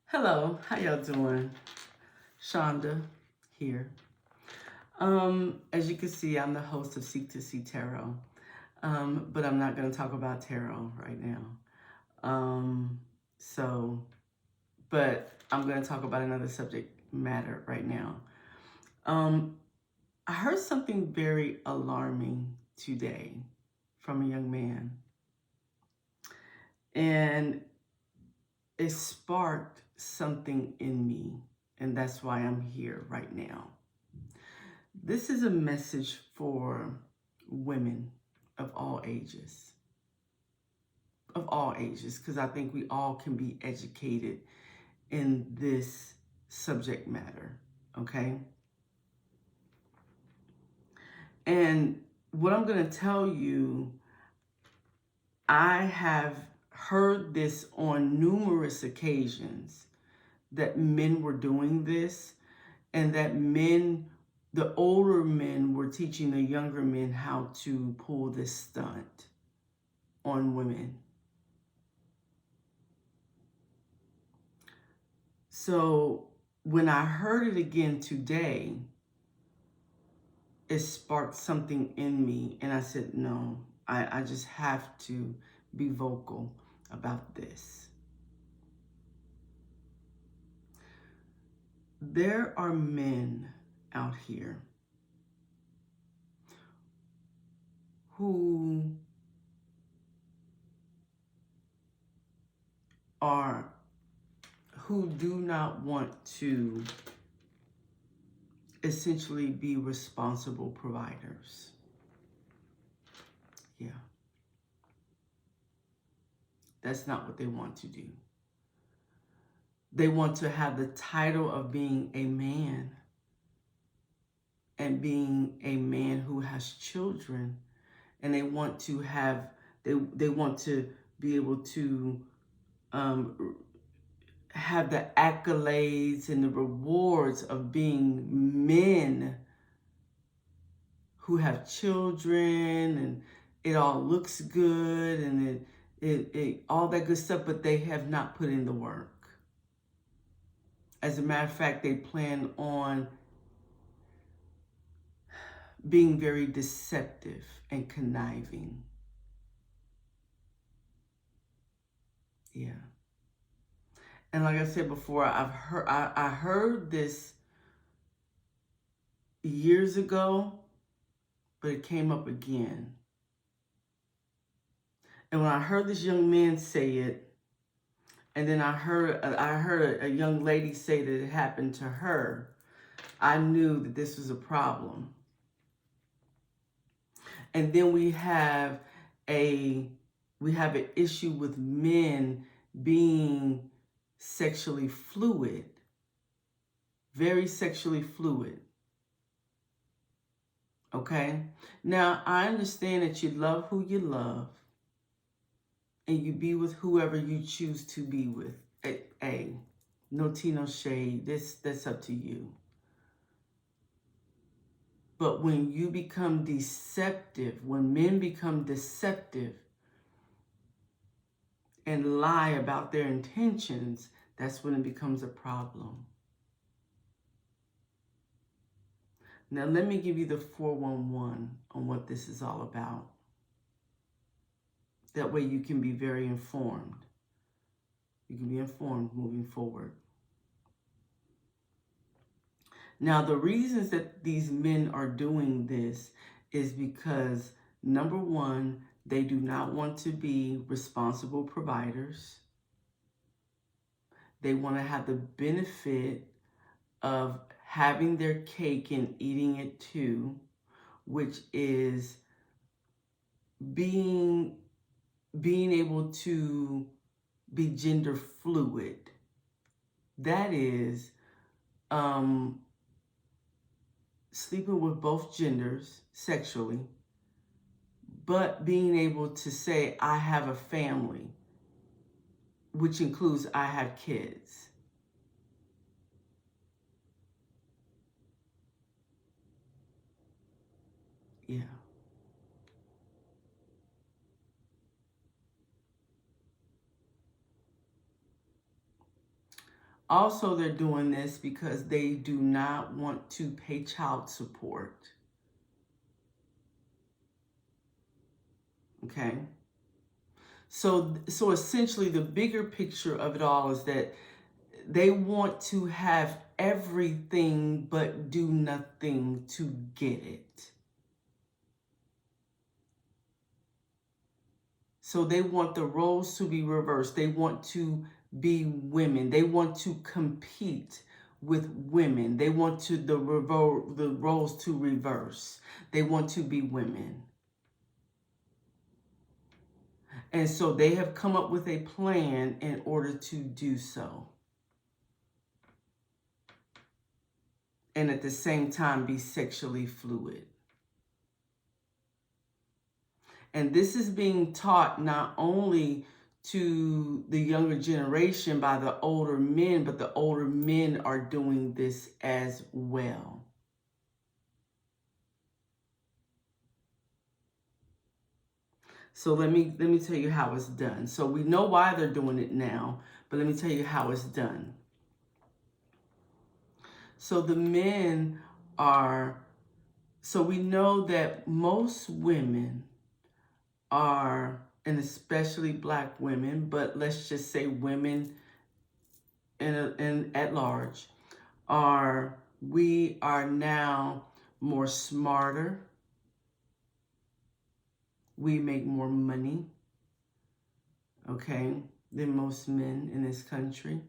Hello, how y'all doing? Shonda here. As you can see, I'm the host of Seek to See Tarot, but I'm not going to talk about tarot right now. Um, so, but I'm going to talk about another subject matter right now. Um, I heard something very alarming today from a young man, and it sparked something in me, and that's why I'm here right now. This is a message for women of all ages. Of all ages, because I think we all can be educated in this subject matter, okay? And what I'm going to tell you, I have heard this on numerous occasions that men were doing this, and that the older men were teaching the younger men how to pull this stunt on women. So when I heard it again today, it sparked something in me. And I said, no, I just have to be vocal about this. There are men out here who are who do not want to essentially be responsible providers. Yeah. That's not what they want to do. They want to have the title of being a man and being a man who has children, and they want to have they want to be able to have the accolades and the rewards of being men who have children, and it all looks good, and it all that good stuff, but they have not put in the work. As a matter of fact, they plan on being very deceptive and conniving. Yeah. And like I said before, I heard this years ago, but it came up again. And when I heard this young man say it, and then I heard a young lady say that it happened to her, I knew that this was a problem. And then we have an issue with men being sexually fluid, very sexually fluid. Okay? Now, I understand that you love who you love and you be with whoever you choose to be with. No tea, no shade. That's up to you. But when you become deceptive, when men become deceptive and lie about their intentions, that's when it becomes a problem. Now, let me give you the 411 on what this is all about. That way you can be very informed. You can be informed moving forward. Now, the reasons that these men are doing this is because, number one, they do not want to be responsible providers. They want to have the benefit of having their cake and eating it too, which is being able to be gender fluid. That is sleeping with both genders sexually, but being able to say, I have a family, which includes I have kids. Yeah. Also, they're doing this because they do not want to pay child support. Okay? So essentially the bigger picture of it all is that they want to have everything but do nothing to get it. So they want the roles to be reversed. They want to be women. They want to compete with women. They want the roles to reverse. They want to be women. And so they have come up with a plan in order to do so. And at the same time be sexually fluid. And this is being taught not only to the younger generation by the older men, but the older men are doing this as well. So let me tell you how it's done. So we know why they're doing it now, but let me tell you how it's done. So the men are, so we know that most women are, and especially black women, but let's just say women in at large, we are now more smarter. We make more money, okay, than most men in this country.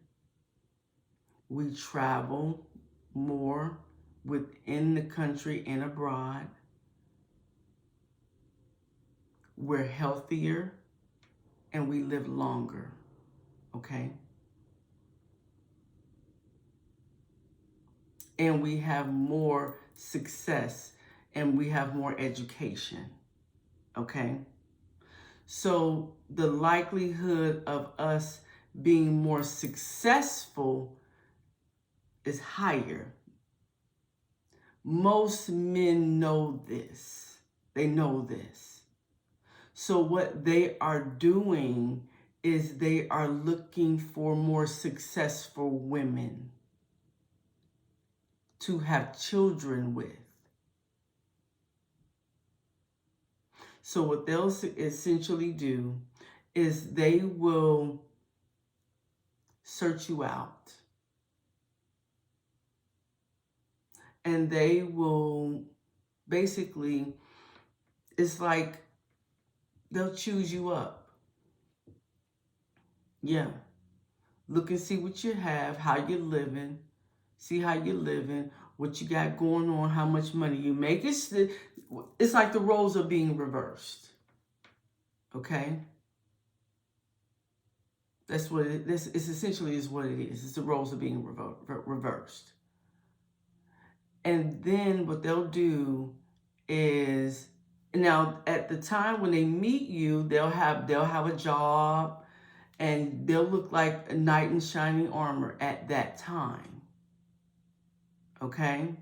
We travel more within the country and abroad. We're healthier and we live longer, okay? And we have more success and we have more education, okay? So the likelihood of us being more successful is higher. Most men know this. They know this. So what they are doing is they are looking for more successful women to have children with. So what they'll essentially do is they will search you out. And they will basically, it's like they'll choose you up. Yeah. Look and see what you have, how you're living, see how you're living, what you got going on, how much money you make. It's like the roles are being reversed. Okay? That's what this is essentially is what it is. It's the roles are being reversed. And then what they'll do is, now at the time when they meet you, they'll have a job and they'll look like a knight in shining armor at that time. Okay?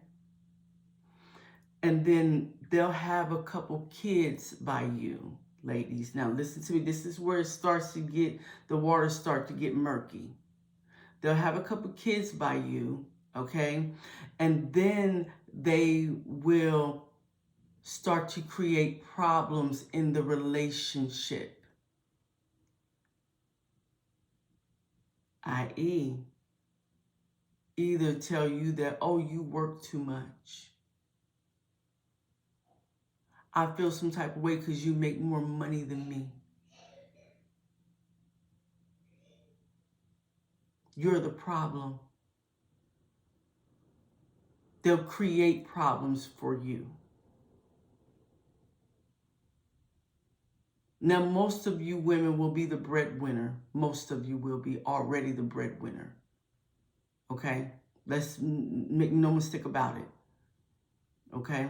And then they'll have a couple kids by you, ladies. Now listen to me. This is where it starts to get, the waters start to get murky. They'll have a couple kids by you, okay? And then they will start to create problems in the relationship. I.e., either tell you that, oh, you work too much. I feel some type of way because you make more money than me. You're the problem. They'll create problems for you. Now, most of you women will be the breadwinner. Most of you will be already the breadwinner. Okay? Let's make no mistake about it. Okay?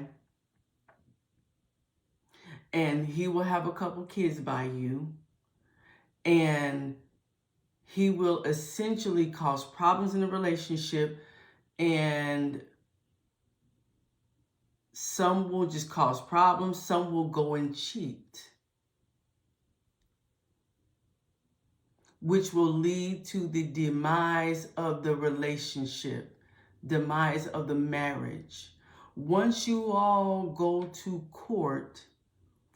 And he will have a couple kids by you. And he will essentially cause problems in the relationship. And some will just cause problems. Some will go and cheat. which will lead to the demise of the relationship, demise of the marriage. Once you all go to court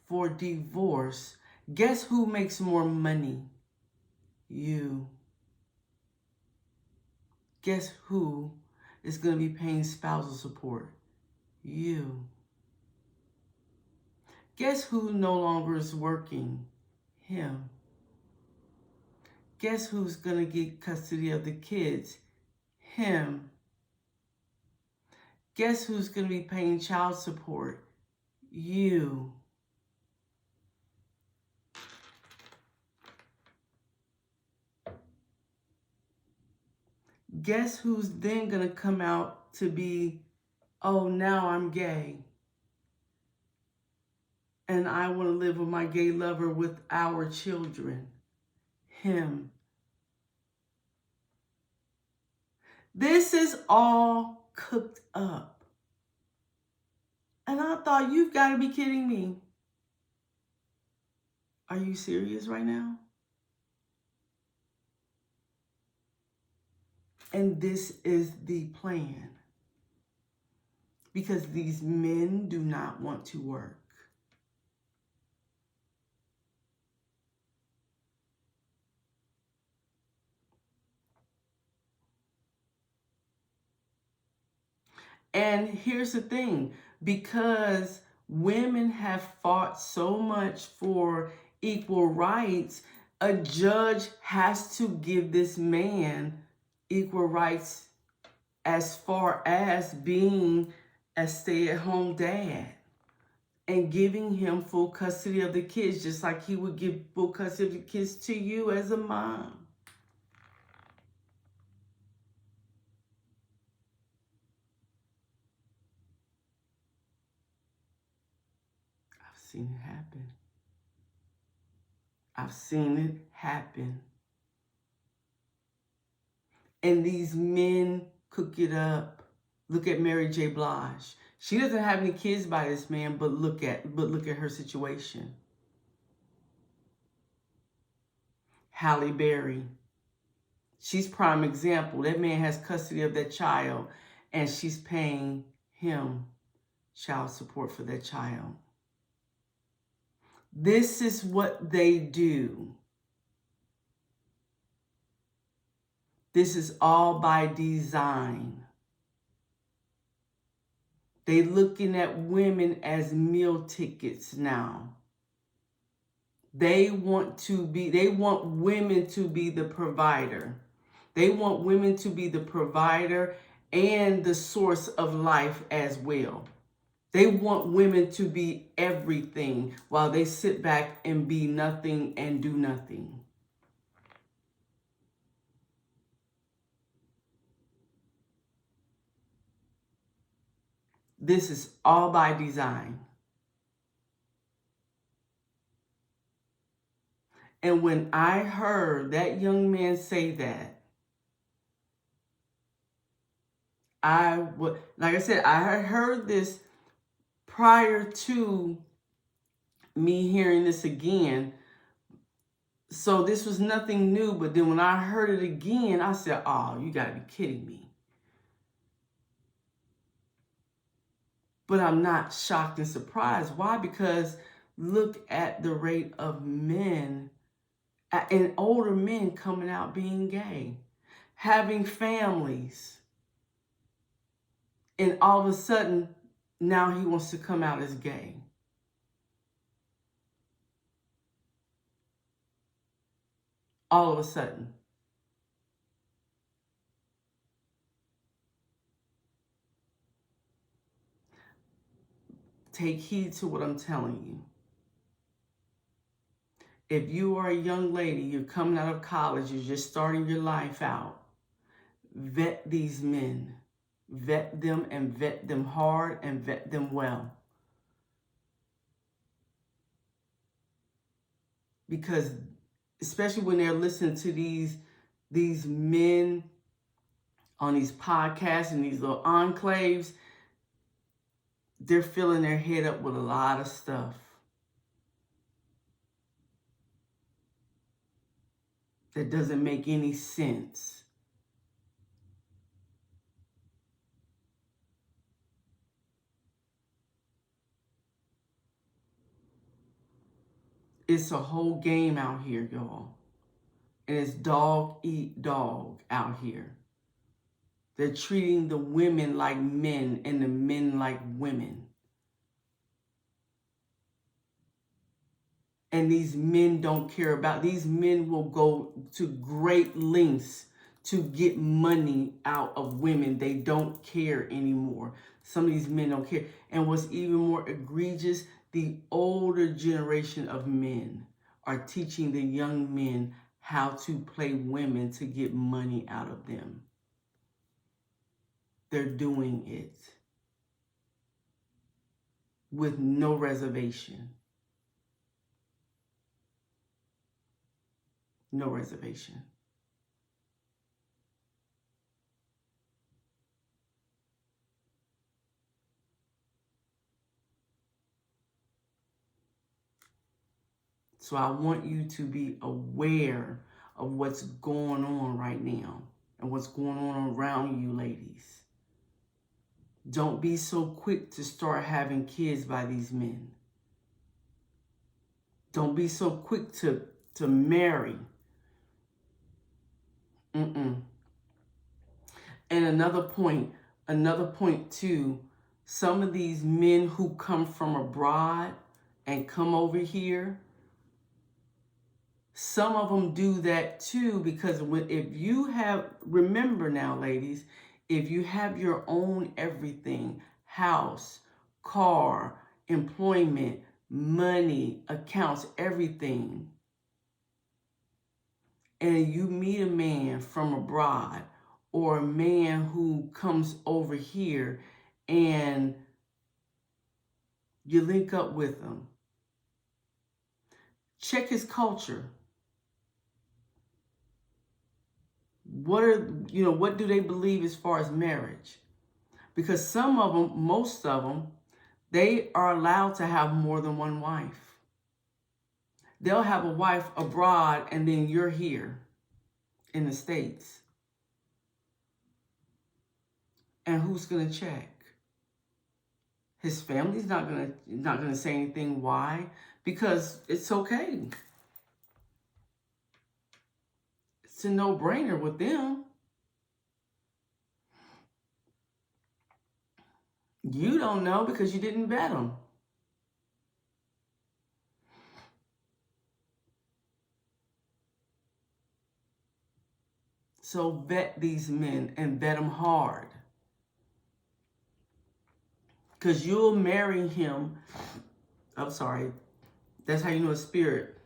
for divorce, guess who makes more money? You. Guess who is going to be paying spousal support? You. Guess who no longer is working? Him. Guess who's going to get custody of the kids? Him. Guess who's going to be paying child support? You. Guess who's then going to come out to be, oh, now I'm gay, and I want to live with my gay lover with our children? Him. This is all cooked up. And I thought, you've got to be kidding me. Are you serious right now? And this is the plan. Because these men do not want to work. And here's the thing, because women have fought so much for equal rights, a judge has to give this man equal rights as far as being a stay-at-home dad and giving him full custody of the kids, just like he would give full custody of the kids to you as a mom. I've seen it happen. I've seen it happen. And these men cook it up. Look at Mary J. Blige. She doesn't have any kids by this man, but look at her situation. Halle Berry. She's prime example. That man has custody of that child, and she's paying him child support for that child. This is what they do. This is all by design. They looking at women as meal tickets now. They want women to be the provider. They want women to be the provider and the source of life as well. They want women to be everything while they sit back and be nothing and do nothing. This is all by design. And when I heard that young man say that, like I said, I had heard this prior to me hearing this again. So this was nothing new, but then when I heard it again, I said, oh, you gotta be kidding me. But I'm not shocked and surprised. Why? Because look at the rate of men and older men coming out being gay, having families. And all of a sudden, now he wants to come out as gay. All of a sudden. Take heed to what I'm telling you. If you are a young lady, you're coming out of college, you're just starting your life out, vet these men. Vet them and vet them hard and vet them well. Because especially when they're listening to these men on these podcasts and these little enclaves, they're filling their head up with a lot of stuff. that doesn't make any sense. It's a whole game out here, y'all. And it's dog eat dog out here. They're treating the women like men and the men like women. And these men don't care about, these men will go to great lengths to get money out of women. They don't care anymore. Some of these men don't care. And what's even more egregious, the older generation of men are teaching the young men how to play women to get money out of them. They're doing it with no reservation. No reservation. So I want you to be aware of what's going on right now and what's going on around you, ladies. Don't be so quick to start having kids by these men. Don't be so quick to marry. And another point too, some of these men who come from abroad and come over here, some of them do that too, because if you have, remember now, ladies, if you have your own everything, house, car, employment, money, accounts, everything, and you meet a man from abroad or a man who comes over here and you link up with him, check his culture. What do they believe as far as marriage? Because some of them, most of them, they are allowed to have more than one wife. They'll have a wife abroad and then you're here in the States. And who's going to check? His family's not going to say anything. Why? Because it's okay. It's a no-brainer with them. You don't know because you didn't vet them. So vet these men and vet them hard. Because you'll marry him. I'm sorry. That's how you know a spirit.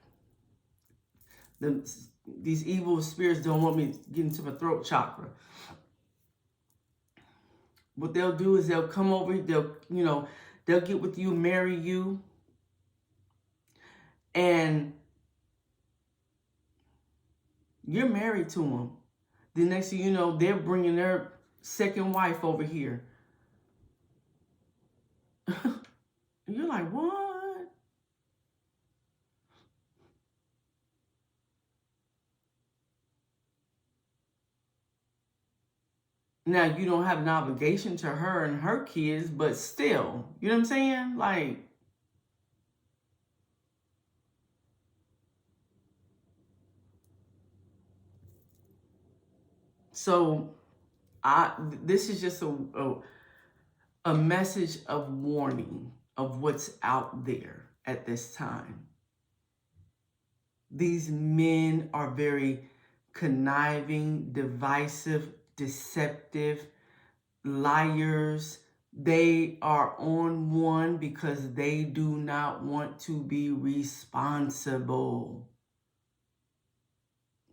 These evil spirits don't want me to get into my throat chakra. What they'll do is they'll come over, they'll get with you, marry you, and you're married to them. The next thing you know, they're bringing their second wife over here. You're like, what? Now, you don't have an obligation to her and her kids, but still, you know what I'm saying? Like, so this is just a message of warning of what's out there at this time. These men are very conniving, divisive, deceptive, liars. They are on one because they do not want to be responsible.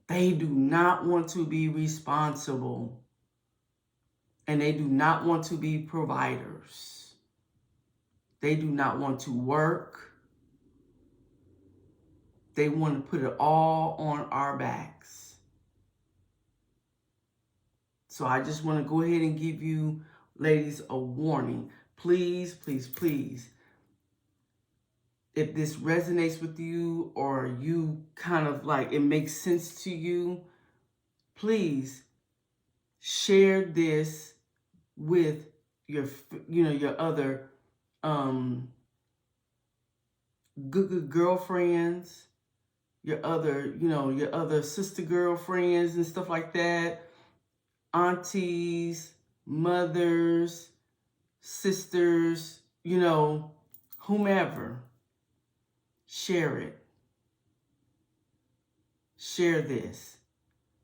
They do not want to be responsible. And they do not want to be providers. They do not want to work. They want to put it all on our backs. So I just want to go ahead and give you, ladies, a warning. Please, please, please if this resonates with you, or you kind of like it makes sense to you, please share this with your, your other good girlfriends, your other, your other sister girlfriends and stuff like that, aunties, mothers, sisters, whomever. Share it. Share this,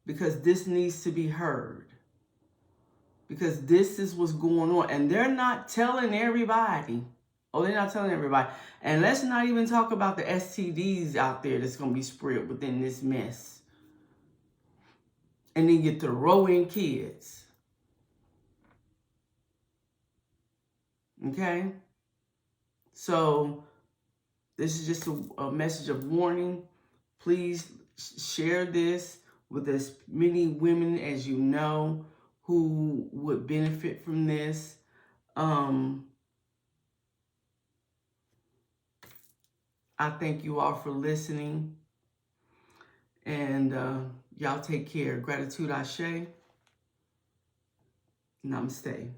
because this needs to be heard. Because this is what's going on. And they're not telling everybody. Oh, they're not telling everybody. And let's not even talk about the STDs out there that's going to be spread within this mess. And then you throw in kids. Okay? So, this is just a message of warning. Please share this with as many women as you know who would benefit from this. I thank you all for listening. And y'all take care. Gratitude, Ashe. Namaste.